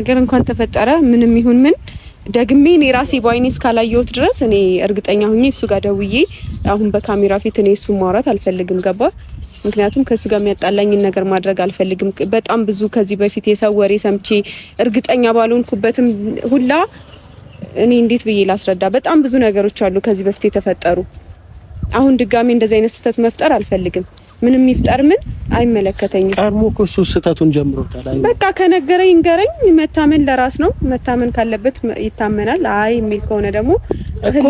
ነገር እንኳን ተፈጠረ ምንም ይሁን ምን ደግሜ እኔ ራሴ ባይኔ እስካላየሁት ድረስ እኔ እርግጠኛ ሆኜ እሱ ጋር ደውዬ አሁን በካሜራ ፊት እኔ እሱ ማውራት አልፈልግም ገባ ምክንያቱም ከሱ ጋር የሚያጣላኝ ነገር ማድረግ አልፈልግም በጣም ብዙ ከዚህ በፊት የሰው ወሬ ሰምቼ እርግጠኛ ባልሆንኩበትም ሁላ እኔ እንዴት ብዬ ላስረዳ በጣም ብዙ ነገሮች አሉ ከዚህ በፊት የተፈጠሩ አሁን ድጋሜ እንደዚህ አይነት ስህተት መፍጠር አልፈልግም ምንም ይፍጠር ምን አይመለከተኝም ቀርሞ እሱ ስህተቱን ጀምሮታል በቃ ከነገረኝ ንገረኝ መታመን ለራስ ነው መታመን ካለበት ይታመናል አይ የሚል ከሆነ ደግሞ እኮ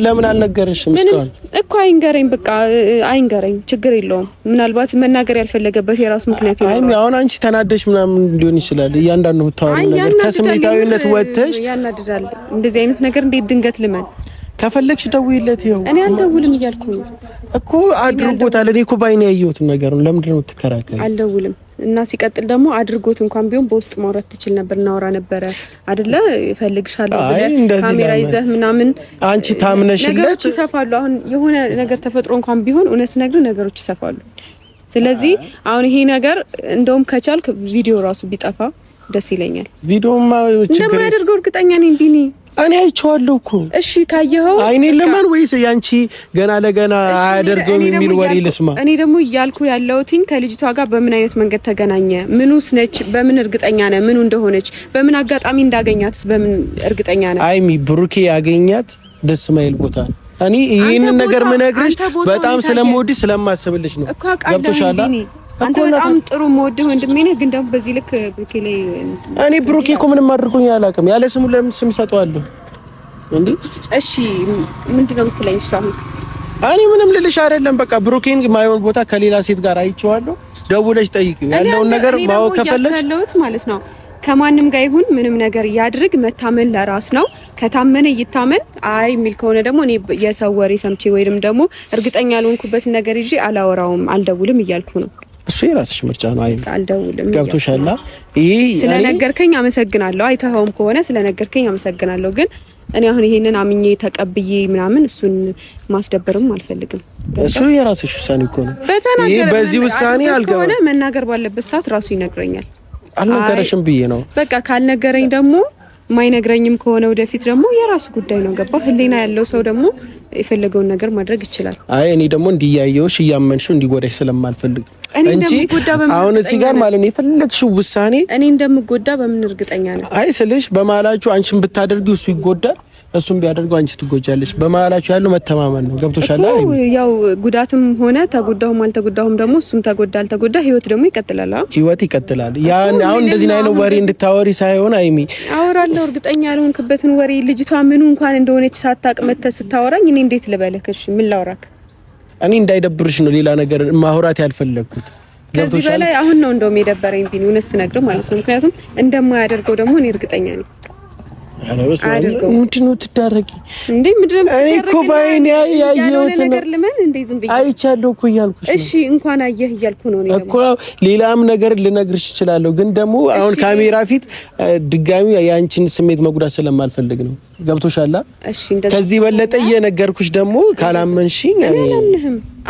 ለምን አልነገረሽም እስካሁን እኮ አይንገረኝ በቃ አይንገረኝ ችግር የለውም ምናልባት መናገር ያልፈለገበት የራሱ ምክንያት ይኖራል አይ አሁን አንቺ ተናደሽ ምናምን ሊሆን ይችላል እያንዳንዱ የምታወሪው ነገር ከስሜታዊነት ወጥተሽ ያናድዳል እንደዚህ አይነት ነገር እንዴት ድንገት ልመን ከፈለግሽ ደውይለት ይኸው እኔ አልደውልም እያልኩኝ እኮ አድርጎታል እኔ እኮ ባይኔ ያየሁት ነገር ነው ለምንድን ነው የምትከራከሪው አልደውልም እና ሲቀጥል ደግሞ አድርጎት እንኳን ቢሆን በውስጥ ማውራት ትችል ነበር እናወራ ነበር አይደለ እፈልግሻለሁ ብለህ ካሜራ ይዘህ ምናምን አንቺ ታምነሽለት ነገሮች ይሰፋሉ አሁን የሆነ ነገር ተፈጥሮ እንኳን ቢሆን እውነት ነግሩ ነገሮች ይሰፋሉ ስለዚህ አሁን ይሄ ነገር እንደውም ከቻልክ ቪዲዮ ራሱ ቢጠፋ ደስ ይለኛል ቪዲዮማ ችግር እንደማያደርገው እርግጠኛ ነኝ ቢኒ እኔ አይቼዋለሁ እኮ እሺ ካየኸው አይኔ ለማን ወይስ ያንቺ ገና ለገና አያደርገውም የሚል ወሬ ልስማ እኔ ደግሞ ያልኩ ያለውትኝ ከልጅቷ ጋር በምን አይነት መንገድ ተገናኘ ምኑስ ነች በምን እርግጠኛ ነህ ምኑ እንደሆነች በምን አጋጣሚ እንዳገኛትስ በምን እርግጠኛ ነህ አይሚ ብሩኬ ያገኛት ደስ ማይል ቦታ እኔ ይሄንን ነገር ምነግርሽ በጣም ስለምወድሽ ስለማስብልሽ ነው ገብቶሻል አንተ በጣም ጥሩ ሞድህ ወንድሜ ነህ ግን ደግሞ በዚህ ልክ ብሩኬ ላይ እኔ ብሩኬ እኮ ምንም አድርጎኝ አላውቅም ያለ ስሙ ለምን ስም ሰጠዋለሁ እንዴ እሺ ምንድነው የምትለኝ እሱ አሁን እኔ ምንም ልልሽ አይደለም በቃ ብሩኬን ማይሆን ቦታ ከሌላ ሴት ጋር አይቼዋለሁ ደውለሽ ጠይቂው ያለውን ነገር ማወቅ ከፈለግሽ ያለውት ማለት ነው ከማንም ጋር ይሁን ምንም ነገር ያድርግ መታመን ለራስ ነው ከታመነ ይታመን አይ የሚል ከሆነ ደግሞ እኔ የሰው ወሬ ሰምቼ ወይንም ደግሞ እርግጠኛ ያልሆንኩበት ነገር ይዤ አላወራውም አልደውልም እያልኩ ነው እሱ የራስሽ ምርጫ ነው አይ አልደውልም ገብቶሻል ይሄ ስለነገርከኝ አመሰግናለሁ አይተኸውም ከሆነ ስለነገርከኝ አመሰግናለሁ ግን እኔ አሁን ይሄንን አምኜ ተቀብዬ ምናምን እሱን ማስደበርም አልፈልግም እሱ የራስሽ ውሳኔ እኮ ነው ይሄ በዚህ ውሳኔ አልገባም ከሆነ መናገር ባለበት ሰዓት ራሱ ይነግረኛል አልነገረሽም ብዬ ነው በቃ ካልነገረኝ ደግሞ ማይነግረኝም ከሆነ ወደፊት ደግሞ የራሱ ጉዳይ ነው ገባ ህሊና ያለው ሰው ደግሞ የፈለገውን ነገር ማድረግ ይችላል አይ እኔ ደግሞ እንዲያየውሽ እያመንሽው እንዲጎዳሽ ስለማልፈልግ እንጂ አሁን እዚህ ጋር ማለት ነው የፈለግሽው ውሳኔ እኔ እንደምጎዳ በምን እርግጠኛ ነኝ አይ ስልሽ በመሀላችሁ አንቺን ብታደርጊው እሱ ይጎዳል እሱም ቢያደርገው አንቺ ትጎጃለሽ በመሀላችሁ ያለው መተማመን ነው ገብቶሻል ያው ጉዳትም ሆነ ተጎዳሁም አልተጎዳሁም ደግሞ እሱም ተጎዳ አልተጎዳ ህይወት ደግሞ ይቀጥላል ህይወት ይቀጥላል ያን አሁን እንደዚህ አይነት ወሬ እንድታወሪ ሳይሆን አይሚ አወራለሁ እርግጠኛ ያልሆንክበትን ወሬ ልጅቷ ምኑ እንኳን እንደሆነች ሳታቅ መተህ ስታወራኝ እኔ እንዴት ልበልህ እሺ ምን ላውራክ እኔ እንዳይደብርሽ ነው ሌላ ነገር ማውራት ያልፈለኩት ከዚህ በላይ አሁን ነው እንደውም የደበረኝ ቢኒ እውነት ስነግርህ ማለት ነው ምክንያቱም እንደማያደርገው ደግሞ እኔ እርግጠኛ ነኝ ምንድነው ትዳረቂ እንዴ ምንድነው እኔ እኮ ባይኔ ያየሁት ነገር ለምን እንዴ ዝም ብዬ አይቻለሁ እኮ እያልኩሽ እሺ እንኳን አየህ እያልኩ ነው እኔ እኮ ሌላም ነገር ልነግርሽ እችላለሁ ግን ደግሞ አሁን ካሜራ ፊት ድጋሚ ያንቺን ስሜት መጉዳት ስለማልፈልግ ነው ገብቶሻል እሺ ከዚህ በለጠ እየነገርኩሽ ደግሞ ካላመንሽኝ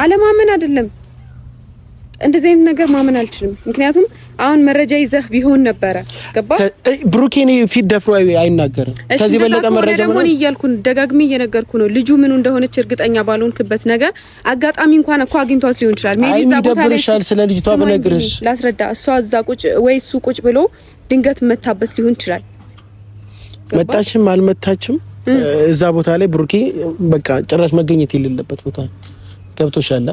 አለማመን አይደለም እንደዚህ አይነት ነገር ማመን አልችልም ምክንያቱም አሁን መረጃ ይዘህ ቢሆን ነበር ገባ ብሩኬን ፊት ደፍሮ አይናገርም ከዚህ በለጠ መረጃ ደግሞ ይያልኩን ደጋግሜ እየነገርኩ ነው ልጁ ምኑ እንደሆነች እርግጠኛ ባልሆንክበት ነገር አጋጣሚ እንኳን እኮ አግኝቷት ሊሆን ይችላል ሜቢ ዛቦታ ላይ ስለ ልጅቷ በነገርሽ ላስረዳ እሷ እዛ ቁጭ ወይ እሱ ቁጭ ብሎ ድንገት መታበት ሊሆን ይችላል መጣችም አልመታችም እዛ ቦታ ላይ ብሩኬ በቃ ጭራሽ መገኘት የሌለበት ቦታ ገብቶሻል